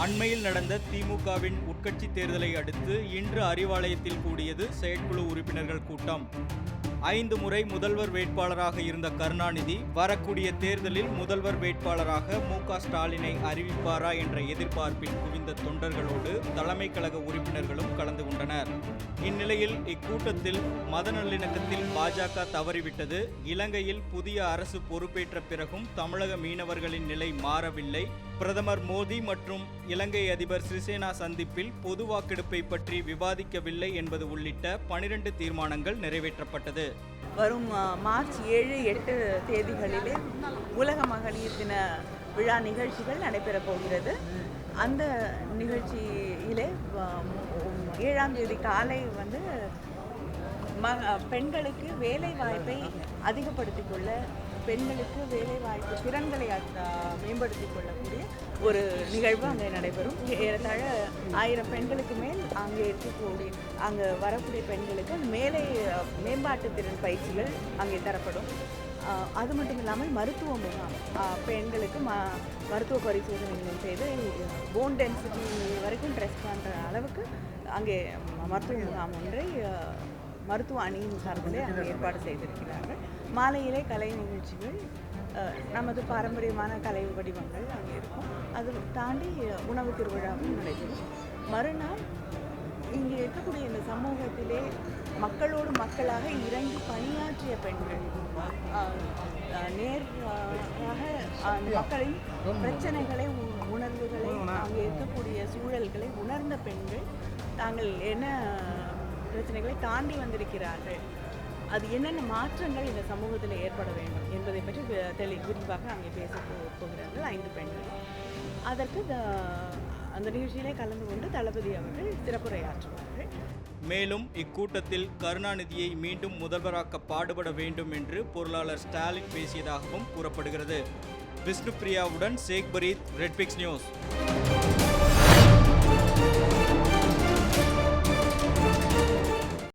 அண்மையில் நடந்த திமுகவின் உட்கட்சி தேர்தலை அடுத்து இன்று அறிவாலயத்தில் கூடியது செயற்குழு உறுப்பினர்கள் கூட்டம். 5 முறை முதல்வர் வேட்பாளராக இருந்த கருணாநிதி வரக்கூடிய தேர்தலில் முதல்வர் வேட்பாளராக மு.க. ஸ்டாலினை அறிவிப்பாரா என்ற எதிர்பார்ப்பில் குவிந்த தொண்டர்களோடு தலைமை கழக உறுப்பினர்களும் கலந்து கொண்டனர். இந்நிலையில் இக்கூட்டத்தில் மத நல்லிணக்கத்தில் பாஜக தவறிவிட்டது, இலங்கையில் புதிய அரசு பொறுப்பேற்ற பிறகும் தமிழக மீனவர்களின் நிலை மாறவில்லை, பிரதமர் மோடி மற்றும் இலங்கை அதிபர் சிறிசேனா சந்திப்பில் பொது வாக்கெடுப்பை பற்றி விவாதிக்கவில்லை என்பது உள்ளிட்ட 12 தீர்மானங்கள் நிறைவேற்றப்பட்டது. வரும் மார்ச் 7, 8 தேதிகளிலே உலக மகளிர் தின விழா நிகழ்ச்சிகள் நடைபெறப் போகிறது. அந்த நிகழ்ச்சியிலே 7ஆம் தேதி காலை பெண்களுக்கு வேலை வாய்ப்பை அதிகப்படுத்திக் கொள்ள, பெண்களுக்கு வேலை வாய்ப்பு திறன்களை மேம்படுத்திக் கொள்ளக்கூடிய ஒரு நிகழ்வு அங்கே நடைபெறும். ஏறத்தாழ 1000 பெண்களுக்கு மேல் அங்கே வரக்கூடிய பெண்களுக்கு மேம்பாட்டு திறன் பயிற்சிகள் அங்கே தரப்படும். அது மட்டும் இல்லாமல் மருத்துவ முகாம், பெண்களுக்கு மருத்துவ பரிசோதனைகள் செய்து போன் டென்சிட்டி வரைக்கும் டெஸ்ட் பண்ணுற அளவுக்கு அங்கே மருத்துவ முகாம் ஒன்றை மருத்துவ அணியின் சார்பிலே அங்கே ஏற்பாடு செய்திருக்கிறார்கள். மாலையிலே கலை நிகழ்ச்சிகள், நமது பாரம்பரியமான கலை வடிவங்கள் அங்கே இருக்கும். அது தாண்டி உணவு திருவிழாவும் நடைபெறும். மறுநாள் இங்கே இருக்கக்கூடிய இந்த சமூகத்திலே மக்களோடு மக்களாக இறங்கி பணியாற்றிய பெண்கள், நேராக அந்த மக்களின் பிரச்சனைகளை, உணர்வுகளை, அங்கே இருக்கக்கூடிய சூழல்களை உணர்ந்த பெண்கள் தாங்கள் என்ன பிரச்சனைகளை தாண்டி வந்திருக்கிறார்கள், அது என்னென்ன மாற்றங்கள் இந்த சமூகத்தில் ஏற்பட வேண்டும் என்பதை பற்றி விரிவாக அங்கே பேச போகிறார்கள் 5 பெண்கள். அதற்கு அந்த நிகழ்ச்சியிலே கலந்து கொண்டு தளபதி அவர்கள் சிறப்புரையாற்றுவார்கள். மேலும் இக்கூட்டத்தில் கருணாநிதியை மீண்டும் முதல்வராக்க பாடுபட வேண்டும் என்று பொருளாளர் ஸ்டாலின் பேசியதாகவும் கூறப்படுகிறது. விஷ்ணுபிரியாவுடன் சேக் பரீத், ரெட் பிக்ஸ் நியூஸ்.